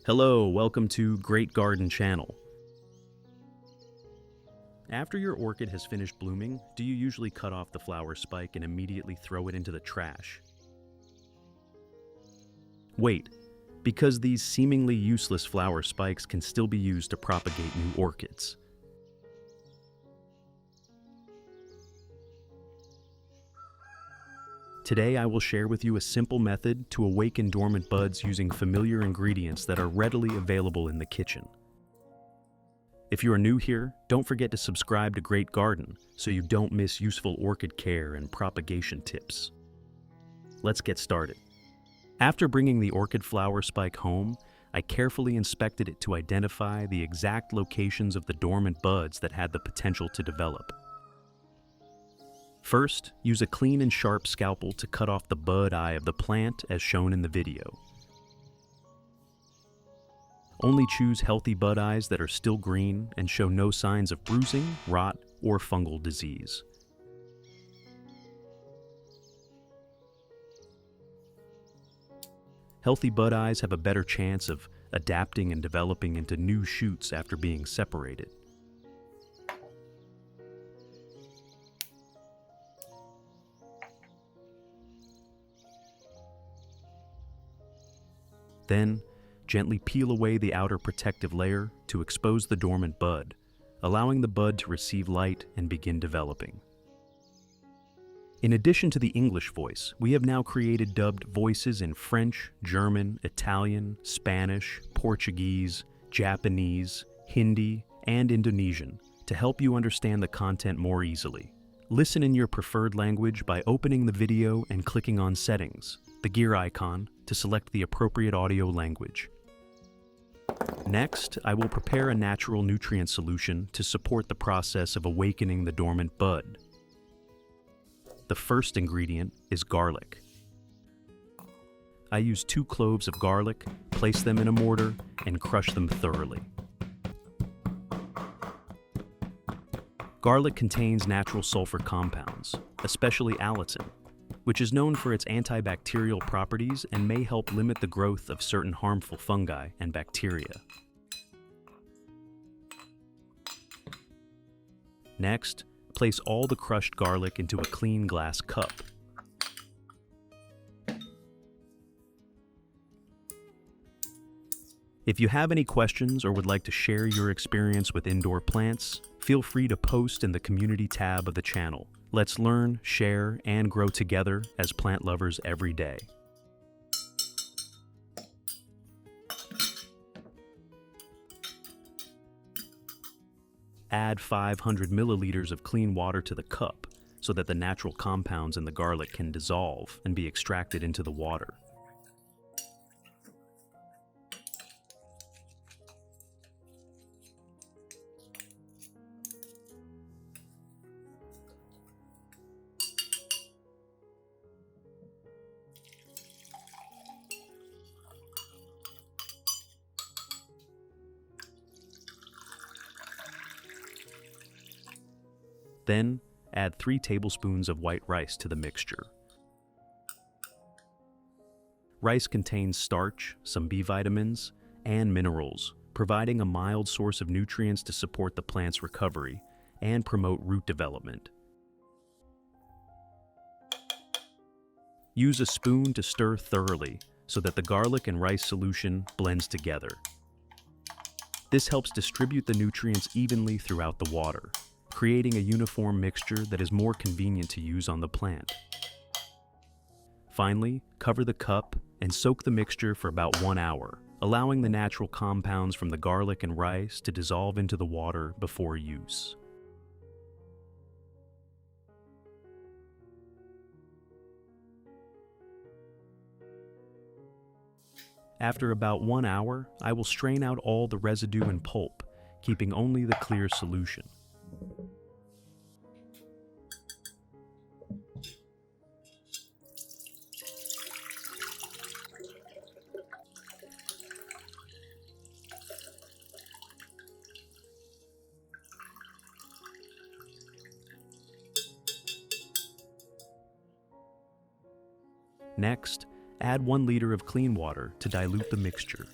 Hello, welcome to Great Garden Channel. After your orchid has finished blooming, do you usually cut off the flower spike and immediately throw it into the trash? Wait, because these seemingly useless flower spikes can still be used to propagate new orchids. Today I will share with you a simple method to awaken dormant buds using familiar ingredients that are readily available in the kitchen. If you are new here, don't forget to subscribe to Great Garden so you don't miss useful orchid care and propagation tips. Let's get started. After bringing the orchid flower spike home, I carefully inspected it to identify the exact locations of the dormant buds that had the potential to develop. First, use a clean and sharp scalpel to cut off the bud eye of the plant as shown in the video. Only choose healthy bud eyes that are still green and show no signs of bruising, rot, or fungal disease. Healthy bud eyes have a better chance of adapting and developing into new shoots after being separated. Then, gently peel away the outer protective layer to expose the dormant bud, allowing the bud to receive light and begin developing. In addition to the English voice, we have now created dubbed voices in French, German, Italian, Spanish, Portuguese, Japanese, Hindi, and Indonesian to help you understand the content more easily. Listen in your preferred language by opening the video and clicking on Settings, the gear icon, to select the appropriate audio language. Next, I will prepare a natural nutrient solution to support the process of awakening the dormant bud. The first ingredient is garlic. I use 2 cloves of garlic, place them in a mortar, and crush them thoroughly. Garlic contains natural sulfur compounds, especially allicin, which is known for its antibacterial properties and may help limit the growth of certain harmful fungi and bacteria. Next, place all the crushed garlic into a clean glass cup. If you have any questions or would like to share your experience with indoor plants, feel free to post in the community tab of the channel. Let's learn, share, and grow together as plant lovers every day. Add 500 milliliters of clean water to the cup so that the natural compounds in the garlic can dissolve and be extracted into the water. Then, add 3 tablespoons of white rice to the mixture. Rice contains starch, some B vitamins, and minerals, providing a mild source of nutrients to support the plant's recovery and promote root development. Use a spoon to stir thoroughly so that the garlic and rice solution blends together. This helps distribute the nutrients evenly throughout the water, creating a uniform mixture that is more convenient to use on the plant. Finally, cover the cup and soak the mixture for about 1 hour, allowing the natural compounds from the garlic and rice to dissolve into the water before use. After about 1 hour, I will strain out all the residue and pulp, keeping only the clear solution. Next, add 1 liter of clean water to dilute the mixture.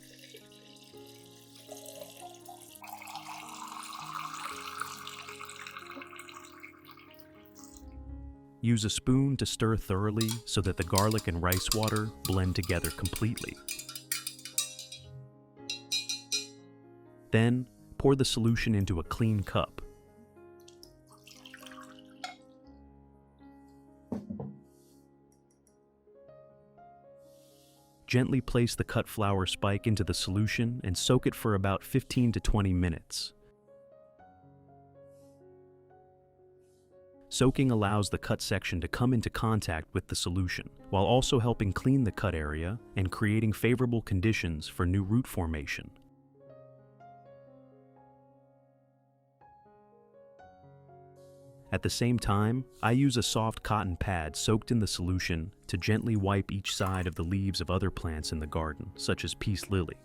use a spoon to stir thoroughly so that the garlic and rice water blend together completely. Then, pour the solution into a clean cup. Gently place the cut flower spike into the solution and soak it for about 15 to 20 minutes. Soaking allows the cut section to come into contact with the solution, while also helping clean the cut area and creating favorable conditions for new root formation. At the same time, I use a soft cotton pad soaked in the solution to gently wipe each side of the leaves of other plants in the garden, such as peace lily.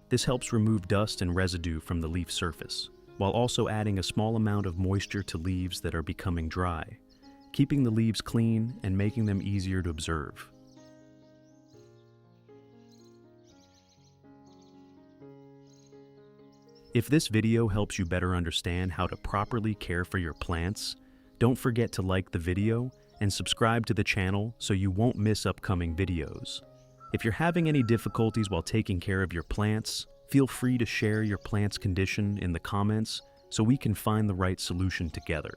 This helps remove dust and residue from the leaf surface, while also adding a small amount of moisture to leaves that are becoming dry, keeping the leaves clean and making them easier to observe. If this video helps you better understand how to properly care for your plants, don't forget to like the video and subscribe to the channel so you won't miss upcoming videos. If you're having any difficulties while taking care of your plants, feel free to share your plant's condition in the comments so we can find the right solution together.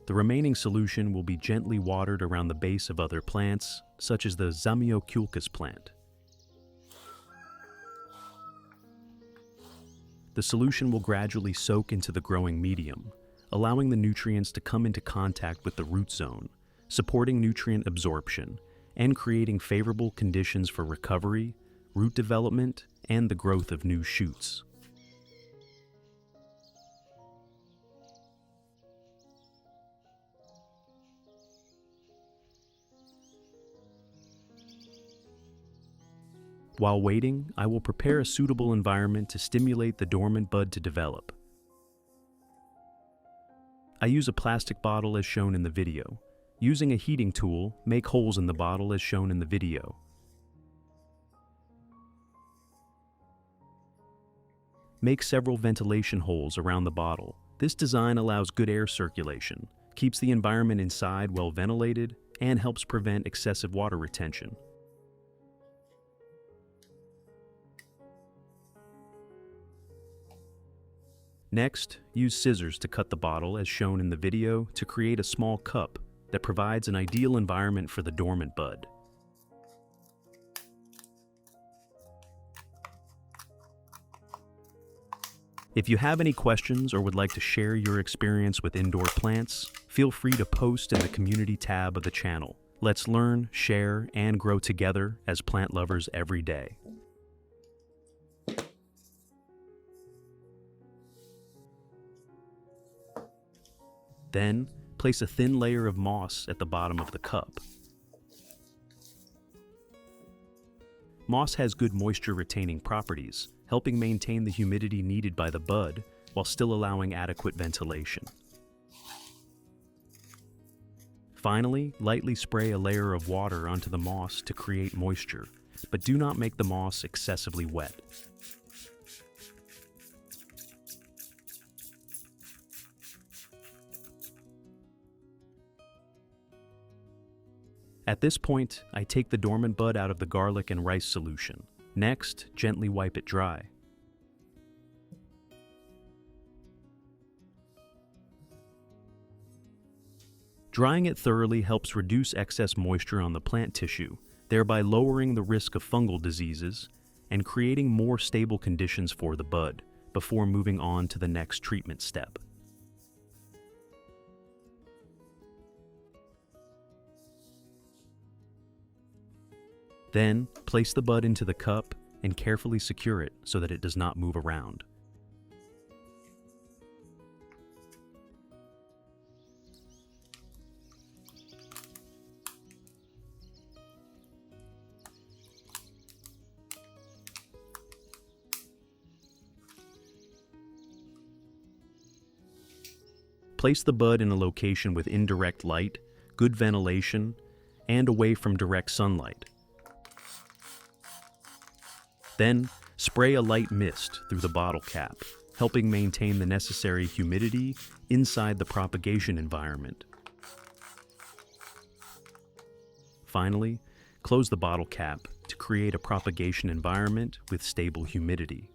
The remaining solution will be gently watered around the base of other plants, such as the Zamioculcas plant. The solution will gradually soak into the growing medium, allowing the nutrients to come into contact with the root zone, supporting nutrient absorption, and creating favorable conditions for recovery, root development, and the growth of new shoots. While waiting, I will prepare a suitable environment to stimulate the dormant bud to develop. I use a plastic bottle as shown in the video. Using a heating tool, make holes in the bottle as shown in the video. Make several ventilation holes around the bottle. This design allows good air circulation, keeps the environment inside well ventilated, and helps prevent excessive water retention. Next, use scissors to cut the bottle as shown in the video to create a small cup that provides an ideal environment for the dormant bud. If you have any questions or would like to share your experience with indoor plants, feel free to post in the community tab of the channel. Let's learn, share, and grow together as plant lovers every day. Then, place a thin layer of moss at the bottom of the cup. Moss has good moisture-retaining properties, helping maintain the humidity needed by the bud while still allowing adequate ventilation. Finally, lightly spray a layer of water onto the moss to create moisture, but do not make the moss excessively wet. At this point, I take the dormant bud out of the garlic and rice solution. Next, gently wipe it dry. Drying it thoroughly helps reduce excess moisture on the plant tissue, thereby lowering the risk of fungal diseases and creating more stable conditions for the bud before moving on to the next treatment step. Then, place the bud into the cup and carefully secure it so that it does not move around. Place the bud in a location with indirect light, good ventilation, and away from direct sunlight. Then, spray a light mist through the bottle cap, helping maintain the necessary humidity inside the propagation environment. Finally, close the bottle cap to create a propagation environment with stable humidity,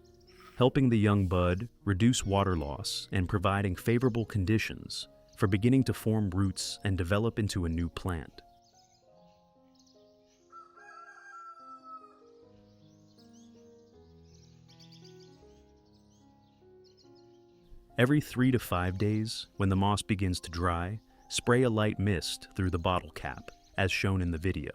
helping the young bud reduce water loss and providing favorable conditions for beginning to form roots and develop into a new plant. Every 3 to 5 days, when the moss begins to dry, spray a light mist through the bottle cap, as shown in the video.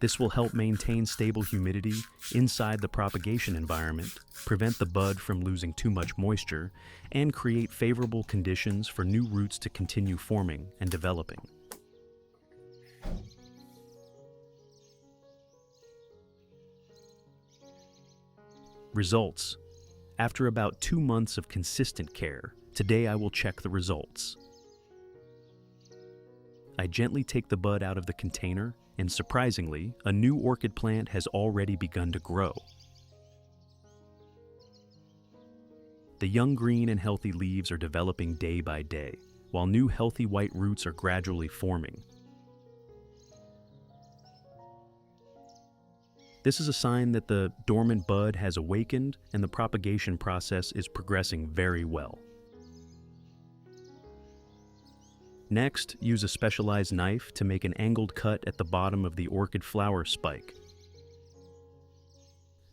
This will help maintain stable humidity inside the propagation environment, prevent the bud from losing too much moisture, and create favorable conditions for new roots to continue forming and developing. Results. After about 2 months of consistent care, today I will check the results. I gently take the bud out of the container, and surprisingly, a new orchid plant has already begun to grow. The young green and healthy leaves are developing day by day, while new healthy white roots are gradually forming. This is a sign that the dormant bud has awakened and the propagation process is progressing very well. Next, use a specialized knife to make an angled cut at the bottom of the orchid flower spike.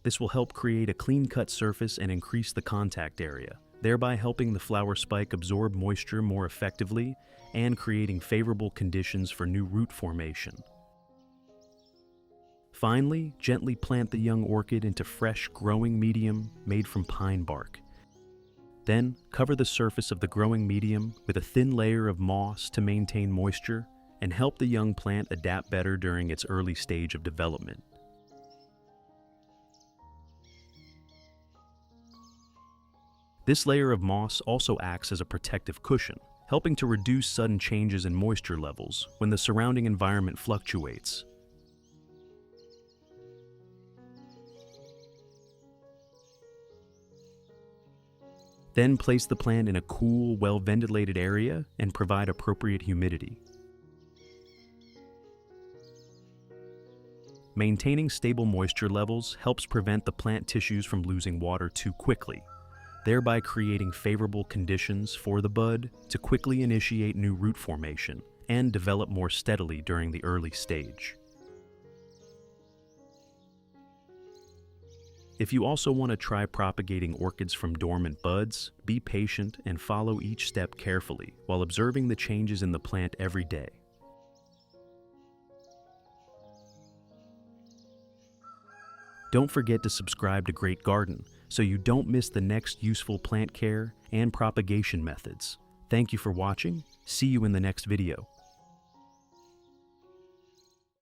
This will help create a clean-cut surface and increase the contact area, thereby helping the flower spike absorb moisture more effectively and creating favorable conditions for new root formation. Finally, gently plant the young orchid into fresh growing medium made from pine bark. Then, cover the surface of the growing medium with a thin layer of moss to maintain moisture and help the young plant adapt better during its early stage of development. This layer of moss also acts as a protective cushion, helping to reduce sudden changes in moisture levels when the surrounding environment fluctuates. Then place the plant in a cool, well-ventilated area and provide appropriate humidity. Maintaining stable moisture levels helps prevent the plant tissues from losing water too quickly, thereby creating favorable conditions for the bud to quickly initiate new root formation and develop more steadily during the early stage. If you also want to try propagating orchids from dormant buds, be patient and follow each step carefully while observing the changes in the plant every day. Don't forget to subscribe to Great Garden so you don't miss the next useful plant care and propagation methods. Thank you for watching. See you in the next video.